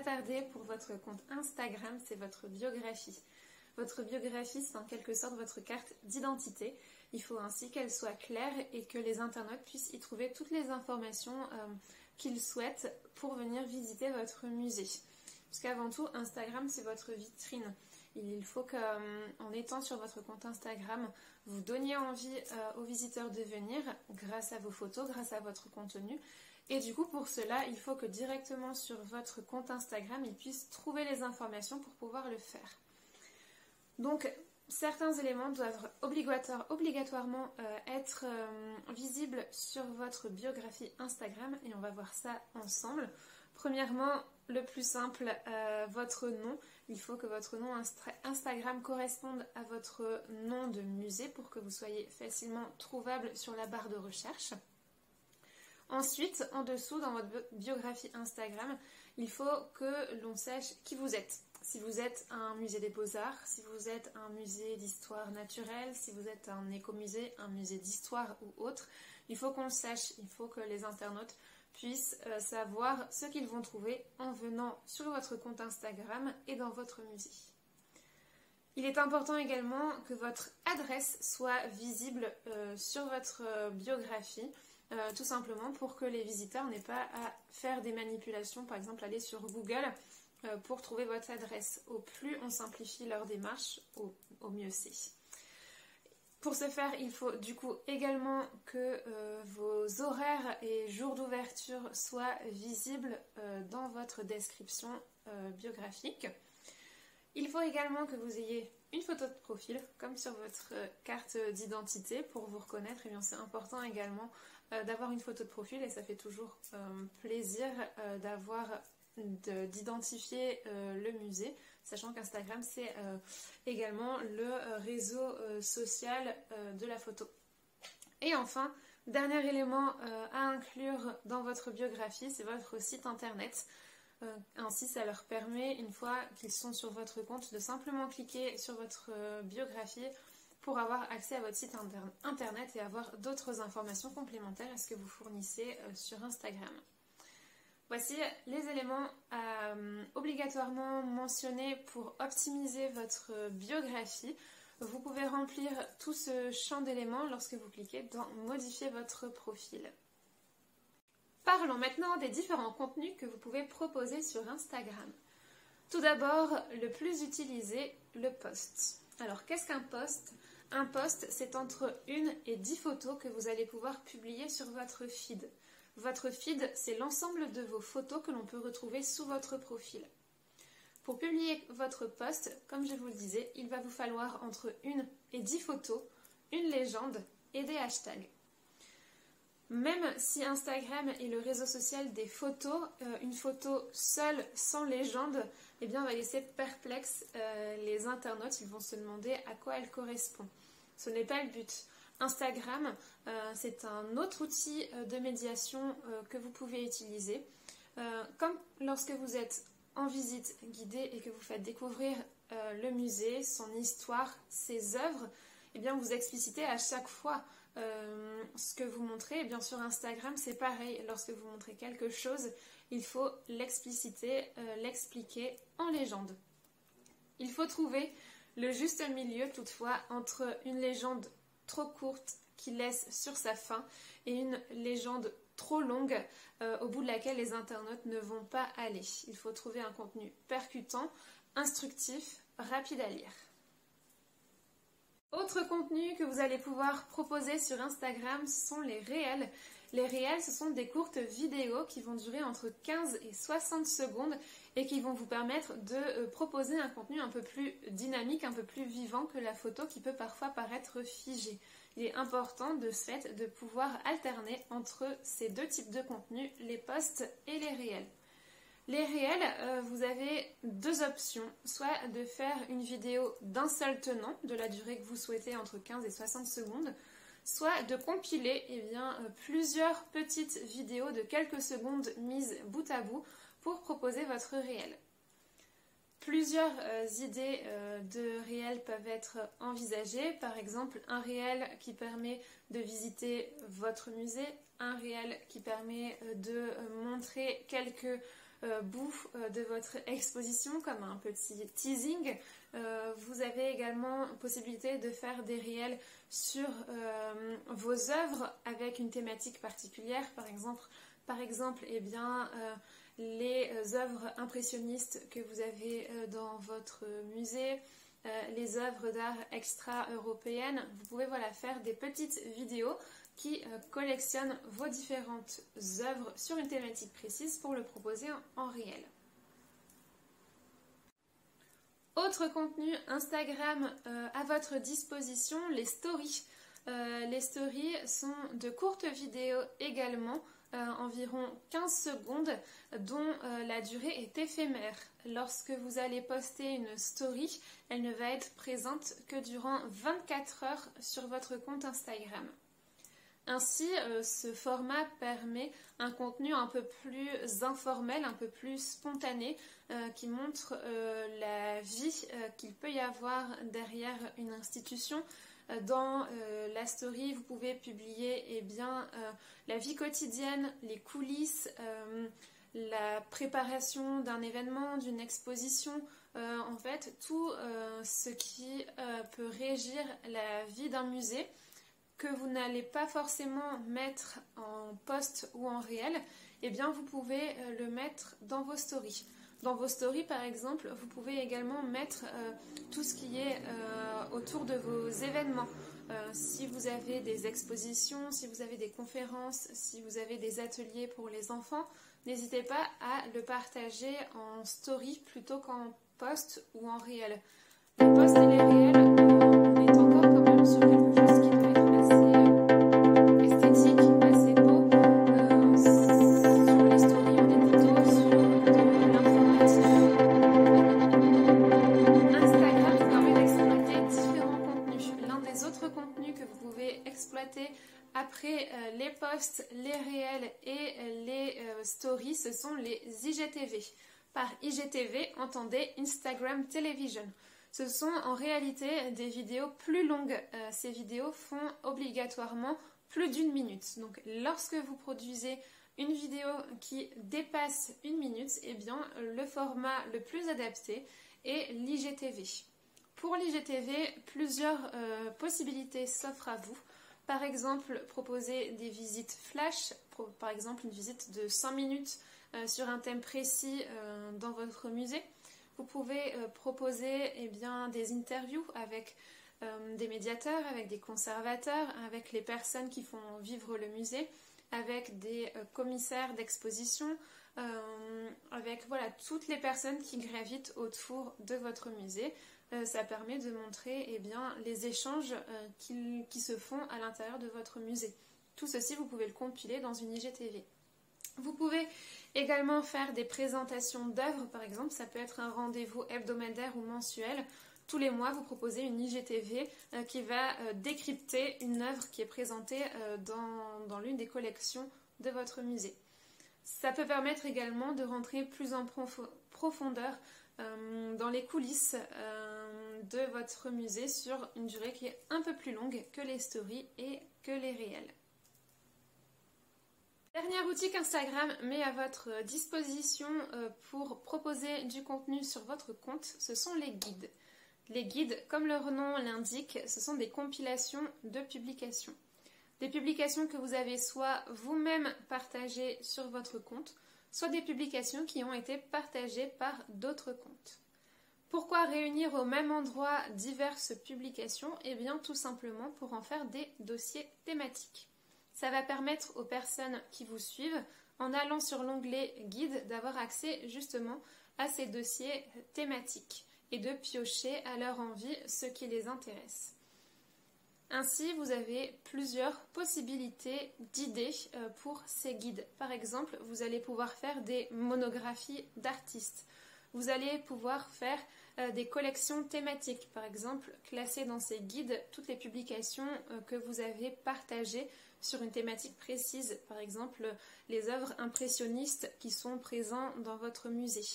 tarder pour votre compte Instagram, c'est votre biographie. Votre biographie, c'est en quelque sorte votre carte d'identité. Il faut ainsi qu'elle soit claire et que les internautes puissent y trouver toutes les informations qu'ils souhaitent pour venir visiter votre musée. Parce qu'avant tout, Instagram, c'est votre vitrine. Il faut qu'en étant sur votre compte Instagram, vous donniez envie aux visiteurs de venir grâce à vos photos, grâce à votre contenu. Et du coup, pour cela, il faut que directement sur votre compte Instagram, ils puissent trouver les informations pour pouvoir le faire. Donc, certains éléments doivent obligatoirement être visibles sur votre biographie Instagram et on va voir ça ensemble. Premièrement, le plus simple, votre nom. Il faut que votre nom Instagram corresponde à votre nom de musée pour que vous soyez facilement trouvable sur la barre de recherche. Ensuite, en dessous, dans votre biographie Instagram, il faut que l'on sache qui vous êtes. Si vous êtes un musée des beaux-arts, si vous êtes un musée d'histoire naturelle, si vous êtes un écomusée, un musée d'histoire ou autre, il faut qu'on le sache, il faut que les internautes puissent savoir ce qu'ils vont trouver en venant sur votre compte Instagram et dans votre musée. Il est important également que votre adresse soit visible sur votre biographie, tout simplement pour que les visiteurs n'aient pas à faire des manipulations, par exemple aller sur Google pour trouver votre adresse. Au plus on simplifie leur démarche, au mieux c'est. Pour ce faire, il faut du coup également que vos horaires et jours d'ouverture soient visibles dans votre description biographique. Il faut également que vous ayez une photo de profil, comme sur votre carte d'identité, pour vous reconnaître. Et bien c'est important également d'avoir une photo de profil et ça fait toujours plaisir d'identifier le musée, sachant qu'Instagram c'est également le réseau social de la photo. Et enfin, dernier élément à inclure dans votre biographie, c'est votre site internet. Ainsi, ça leur permet, une fois qu'ils sont sur votre compte, de simplement cliquer sur votre biographie pour avoir accès à votre site internet et avoir d'autres informations complémentaires à ce que vous fournissez sur Instagram. Voici les éléments à obligatoirement mentionner pour optimiser votre biographie. Vous pouvez remplir tout ce champ d'éléments lorsque vous cliquez dans « Modifier votre profil ». Parlons maintenant des différents contenus que vous pouvez proposer sur Instagram. Tout d'abord, le plus utilisé, le post. Alors, qu'est-ce qu'un post ? Un post, c'est entre 1 et 10 photos que vous allez pouvoir publier sur votre feed. Votre feed, c'est l'ensemble de vos photos que l'on peut retrouver sous votre profil. Pour publier votre post, comme je vous le disais, il va vous falloir entre 1 et 10 photos, une légende et des hashtags. Même si Instagram est le réseau social des photos, une photo seule, sans légende, eh bien, va laisser perplexe les internautes. Ils vont se demander à quoi elle correspond. Ce n'est pas le but. Instagram, c'est un autre outil de médiation que vous pouvez utiliser. Comme lorsque vous êtes en visite guidée et que vous faites découvrir le musée, son histoire, ses œuvres, eh bien vous explicitez à chaque fois ce que vous montrez. Et bien sur Instagram, c'est pareil. Lorsque vous montrez quelque chose, il faut l'expliciter, l'expliquer en légende. Il faut trouver le juste milieu toutefois entre une légende trop courte qui laisse sur sa fin et une légende trop longue au bout de laquelle les internautes ne vont pas aller. Il faut trouver un contenu percutant, instructif, rapide à lire. Autre contenu que vous allez pouvoir proposer sur Instagram, ce sont les réels. Les réels, ce sont des courtes vidéos qui vont durer entre 15 et 60 secondes et qui vont vous permettre de proposer un contenu un peu plus dynamique, un peu plus vivant que la photo qui peut parfois paraître figée. Il est important de ce fait de pouvoir alterner entre ces deux types de contenus, les posts et les réels. Les réels, vous avez deux options, soit de faire une vidéo d'un seul tenant, de la durée que vous souhaitez entre 15 et 60 secondes, soit de compiler plusieurs petites vidéos de quelques secondes mises bout à bout pour proposer votre réel. Plusieurs idées de réel peuvent être envisagées, par exemple un réel qui permet de visiter votre musée, un réel qui permet de montrer quelques bout de votre exposition, comme un petit teasing. Vous avez également possibilité de faire des réels sur vos œuvres avec une thématique particulière, par exemple eh bien, les œuvres impressionnistes que vous avez dans votre musée, les œuvres d'art extra-européennes. Vous pouvez faire des petites vidéos qui collectionnent vos différentes œuvres sur une thématique précise pour le proposer en réel. Autre contenu Instagram à votre disposition, les stories. Les stories sont de courtes vidéos également, environ 15 secondes, dont la durée est éphémère. Lorsque vous allez poster une story, elle ne va être présente que durant 24 heures sur votre compte Instagram. Ainsi, ce format permet un contenu un peu plus informel, un peu plus spontané, qui montre la vie qu'il peut y avoir derrière une institution. Dans la story, vous pouvez publier la vie quotidienne, les coulisses, la préparation d'un événement, d'une exposition, en fait tout ce qui peut régir la vie d'un musée, que vous n'allez pas forcément mettre en post ou en réel, eh bien vous pouvez le mettre dans vos stories. Dans vos stories, par exemple, vous pouvez également mettre tout ce qui est autour de vos événements. Si vous avez des expositions, si vous avez des conférences, si vous avez des ateliers pour les enfants, n'hésitez pas à le partager en story plutôt qu'en post ou en réel. Les posts et les réels, on est encore quand même sur quelque chose qui doit être assez esthétique, assez beau. Sur les stories, on est plutôt sur de l'informatif. Instagram vous permet d'exploiter différents contenus. L'un des autres contenus que vous pouvez exploiter après les posts, les réels et les stories, ce sont les IGTV. Par IGTV, entendez Instagram Television. Ce sont en réalité des vidéos plus longues. Ces vidéos font obligatoirement plus d'1 minute. Donc lorsque vous produisez une vidéo qui dépasse 1 minute, eh bien le format le plus adapté est l'IGTV. Pour l'IGTV, plusieurs possibilités s'offrent à vous. Par exemple, proposer des visites flash, par exemple une visite de 5 minutes sur un thème précis dans votre musée. Vous pouvez proposer des interviews avec des médiateurs, avec des conservateurs, avec les personnes qui font vivre le musée, avec des commissaires d'exposition, avec toutes les personnes qui gravitent autour de votre musée. Ça permet de montrer les échanges qui se font à l'intérieur de votre musée. Tout ceci, vous pouvez le compiler dans une IGTV. Vous pouvez également faire des présentations d'œuvres, par exemple, ça peut être un rendez-vous hebdomadaire ou mensuel. Tous les mois, vous proposez une IGTV qui va décrypter une œuvre qui est présentée dans l'une des collections de votre musée. Ça peut permettre également de rentrer plus en profondeur dans les coulisses de votre musée sur une durée qui est un peu plus longue que les stories et que les réels. Dernier outil qu'Instagram met à votre disposition pour proposer du contenu sur votre compte, ce sont les guides. Les guides, comme leur nom l'indique, ce sont des compilations de publications. Des publications que vous avez soit vous-même partagées sur votre compte, soit des publications qui ont été partagées par d'autres comptes. Pourquoi réunir au même endroit diverses publications? Eh bien tout simplement pour en faire des dossiers thématiques. Ça va permettre aux personnes qui vous suivent, en allant sur l'onglet guide, d'avoir accès justement à ces dossiers thématiques et de piocher à leur envie ce qui les intéresse. Ainsi, vous avez plusieurs possibilités d'idées pour ces guides. Par exemple, vous allez pouvoir faire des monographies d'artistes. Vous allez pouvoir faire des collections thématiques. Par exemple, classer dans ces guides toutes les publications que vous avez partagées sur une thématique précise. Par exemple, les œuvres impressionnistes qui sont présentes dans votre musée.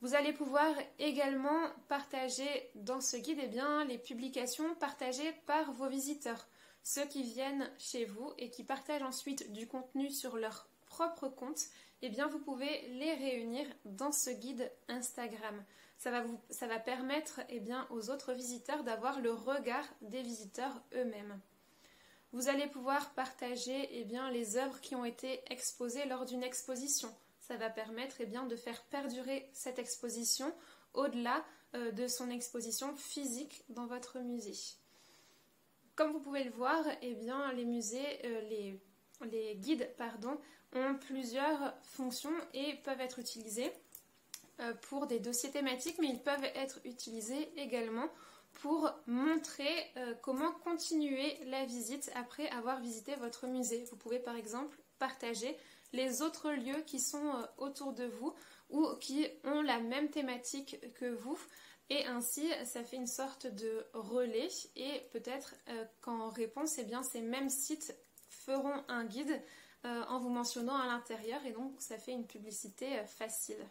Vous allez pouvoir également partager dans ce guide les publications partagées par vos visiteurs, ceux qui viennent chez vous et qui partagent ensuite du contenu sur leur propre compte, eh bien vous pouvez les réunir dans ce guide Instagram. Ça va permettre eh bien, aux autres visiteurs d'avoir le regard des visiteurs eux-mêmes. Vous allez pouvoir partager eh bien, les œuvres qui ont été exposées lors d'une exposition. Ça va permettre eh bien, de faire perdurer cette exposition au-delà de son exposition physique dans votre musée. Comme vous pouvez le voir, eh bien, les musées, les guides ont plusieurs fonctions et peuvent être utilisés pour des dossiers thématiques, mais ils peuvent être utilisés également pour montrer comment continuer la visite après avoir visité votre musée. Vous pouvez par exemple partager les autres lieux qui sont autour de vous ou qui ont la même thématique que vous, et ainsi ça fait une sorte de relais, et peut-être qu'en réponse, eh bien, ces mêmes sites feront un guide en vous mentionnant à l'intérieur, et donc ça fait une publicité facile.